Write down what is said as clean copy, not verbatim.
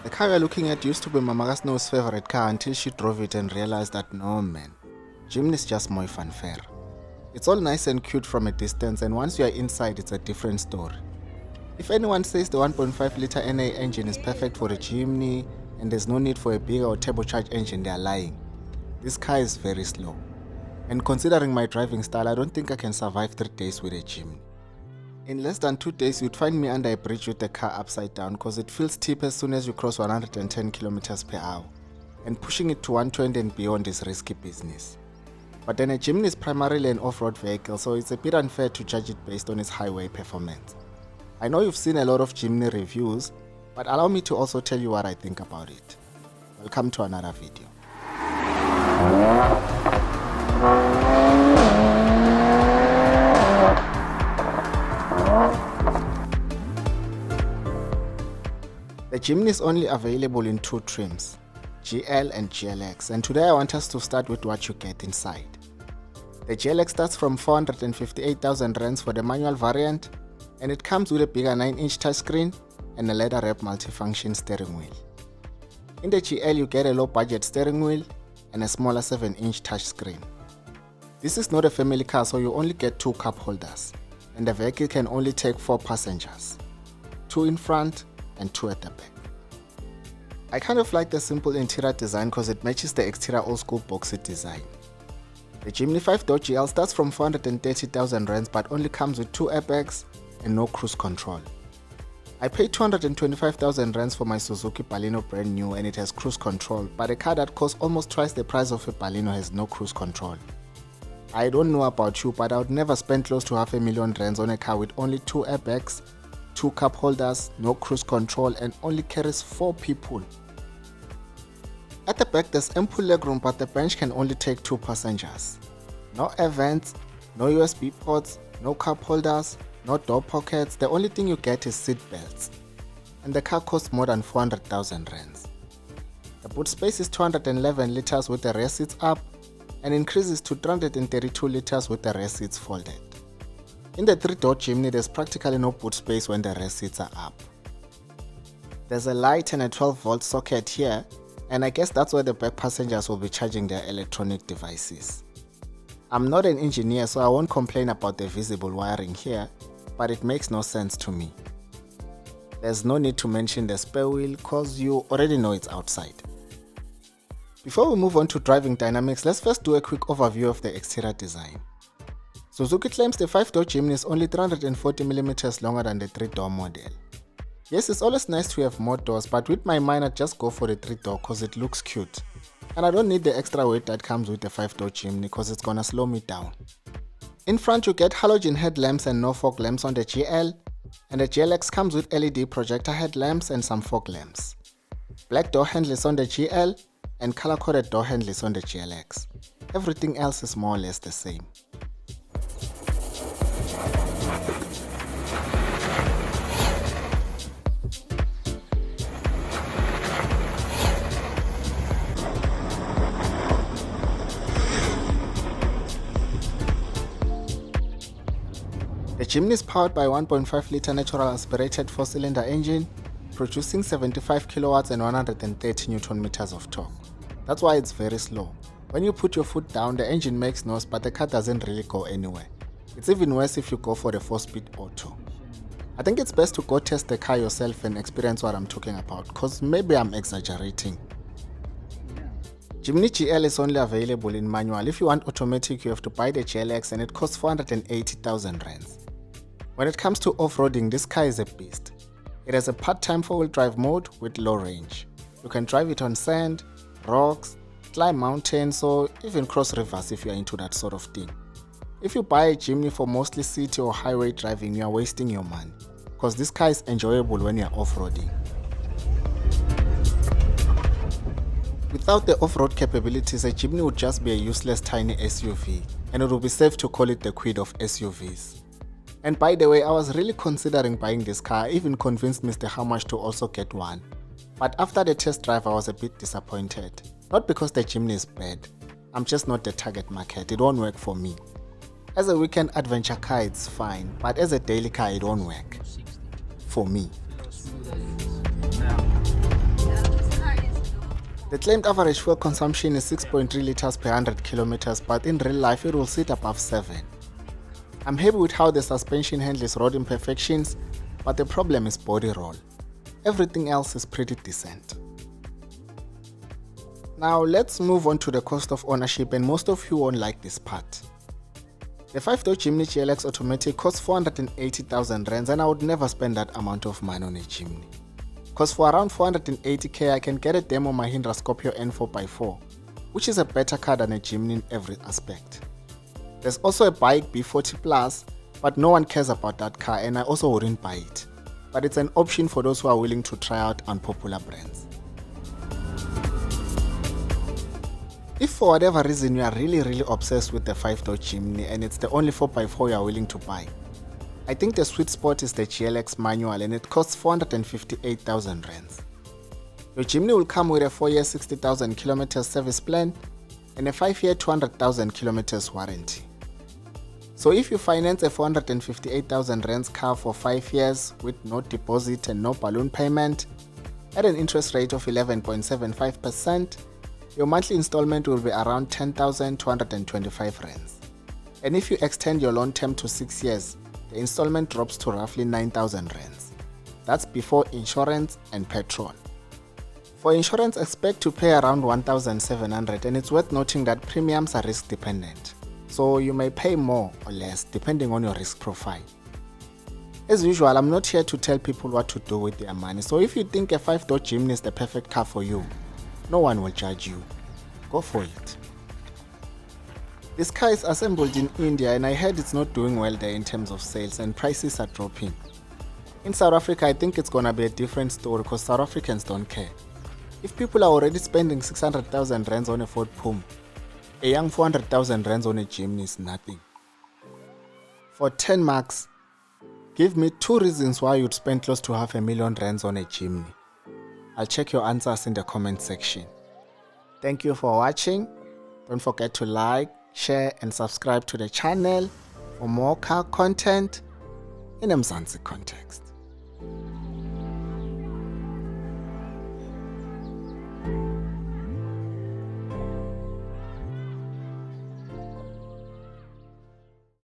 The car we are looking at used to be Mama Snow's favorite car until she drove it and realized that no man, Jimny is just more fanfare. It's all nice and cute from a distance, and once you are inside it's a different story. If anyone says the 1.5 litre NA engine is perfect for a Jimny and there's no need for a bigger or turbocharged engine, they are lying. This car is very slow. And considering my driving style, I don't think I can survive 3 days with a Jimny. In less than 2 days, you'd find me under a bridge with the car upside down because it feels steep as soon as you cross 110 km per hour. And pushing it to 120 and beyond is risky business. But then a Jimny is primarily an off-road vehicle, so it's a bit unfair to judge it based on its highway performance. I know you've seen a lot of Jimny reviews, but allow me to also tell you what I think about it. Welcome to another video. The Jimny is only available in 2 trims, GL and GLX, and today I want us to start with what you get inside. The GLX starts from 458,000 rands for the manual variant, and it comes with a bigger 9-inch touchscreen and a leather-wrapped multifunction steering wheel. In the GL you get a low-budget steering wheel and a smaller 7-inch touchscreen. This is not a family car, so you only get 2 cup holders, and the vehicle can only take 4 passengers, 2 in front and 2 at the back. I kind of like the simple interior design because it matches the exterior old school boxy design. The Jimny 5-door GL starts from 430,000 rands but only comes with 2 airbags and no cruise control. I paid 225,000 rands for my Suzuki Baleno brand new and it has cruise control, but a car that costs almost twice the price of a Baleno has no cruise control. I don't know about you, but I would never spend close to $500,000 rands on a car with only 2 airbags, 2 cup holders, no cruise control, and only carries 4 people. At the back there's ample legroom, but the bench can only take 2 passengers. No air vents, no USB ports, no cup holders, no door pockets. The only thing you get is seat belts. And the car costs more than 400,000 rands. The boot space is 211 liters with the rear seats up and increases to 332 liters with the rear seats folded. In the 3-door Jimny, there's practically no boot space when the rear seats are up. There's a light and a 12-volt socket here, and I guess that's where the back passengers will be charging their electronic devices. I'm not an engineer, so I won't complain about the visible wiring here, but it makes no sense to me. There's no need to mention the spare wheel cause you already know it's outside. Before we move on to driving dynamics, let's first do a quick overview of the exterior design. Suzuki claims the 5-door Jimny is only 340mm longer than the 3-door model. Yes, it's always nice to have more doors, but with my mind I just go for the 3-door cause it looks cute. And I don't need the extra weight that comes with the 5-door Jimny cause it's gonna slow me down. In front you get halogen headlamps and no fog lamps on the GL, and the GLX comes with LED projector headlamps and some fog lamps. Black door handles on the GL and color-coded door handles on the GLX. Everything else is more or less the same. The Jimny is powered by a 1.5 litre natural aspirated 4-cylinder engine, producing 75 kilowatts and 130 Newton meters of torque. That's why it's very slow. When you put your foot down, the engine makes noise, but the car doesn't really go anywhere. It's even worse if you go for the 4-speed auto. I think it's best to go test the car yourself and experience what I'm talking about, cause maybe I'm exaggerating. Jimny GL is only available in manual. If you want automatic, you have to buy the GLX and it costs 480,000 rands. When it comes to off-roading, this car is a beast. It has a part-time 4-wheel drive mode with low range. You can drive it on sand, rocks, climb mountains, or even cross rivers if you are into that sort of thing. If you buy a Jimny for mostly city or highway driving, you are wasting your money, because this car is enjoyable when you are off-roading. Without the off-road capabilities, a Jimny would just be a useless tiny SUV, and it would be safe to call it the queen of SUVs. And by the way, I was really considering buying this car. I even convinced Mr. How much to also get one. But after the test drive I was a bit disappointed. Not because the Jimny is bad, I'm just not the target market, it won't work for me. As a weekend adventure car it's fine, but as a daily car it won't work. For me. The claimed average fuel consumption is 6.3 liters per 100 kilometers, but in real life it will sit above 7. I'm happy with how the suspension handles road imperfections, but the problem is body roll. Everything else is pretty decent. Now let's move on to the cost of ownership, and most of you won't like this part. The 5-door Jimny GLX automatic costs 480,000 rands, and I would never spend that amount of money on a Jimny. Cause for around 480k I can get a demo Mahindra Scorpio N4x4, which is a better car than a Jimny in every aspect. There's also a bike B40 Plus, but no one cares about that car and I also wouldn't buy it. But it's an option for those who are willing to try out unpopular brands. If for whatever reason you are really obsessed with the 5-door Jimny and it's the only 4x4 you are willing to buy, I think the sweet spot is the GLX manual, and it costs 458,000 rands. Your Jimny will come with a 4-year 60,000 kilometers service plan and a 5-year 200,000 kilometers warranty. So if you finance a 458,000 rands car for 5 years with no deposit and no balloon payment at an interest rate of 11.75%, your monthly installment will be around 10,225 rands. And if you extend your loan term to 6 years, the installment drops to roughly 9,000 rands. That's before insurance and petrol. For insurance, expect to pay around 1,700, and it's worth noting that premiums are risk dependent, so you may pay more or less depending on your risk profile. As usual, I'm not here to tell people what to do with their money, so if you think a 5-door Jimny is the perfect car for you, no one will judge you. Go for it. This car is assembled in India, and I heard it's not doing well there in terms of sales and prices are dropping. In South Africa, I think it's gonna be a different story because South Africans don't care. If people are already spending 600,000 rands on a Ford Puma, a young 400,000 rands on a Jimny is nothing. For 10 marks, give me 2 reasons why you'd spend close to 500,000 rands on a Jimny. I'll check your answers in the comment section. Thank you for watching. Don't forget to like, share and subscribe to the channel for more car content in a Mzansi context.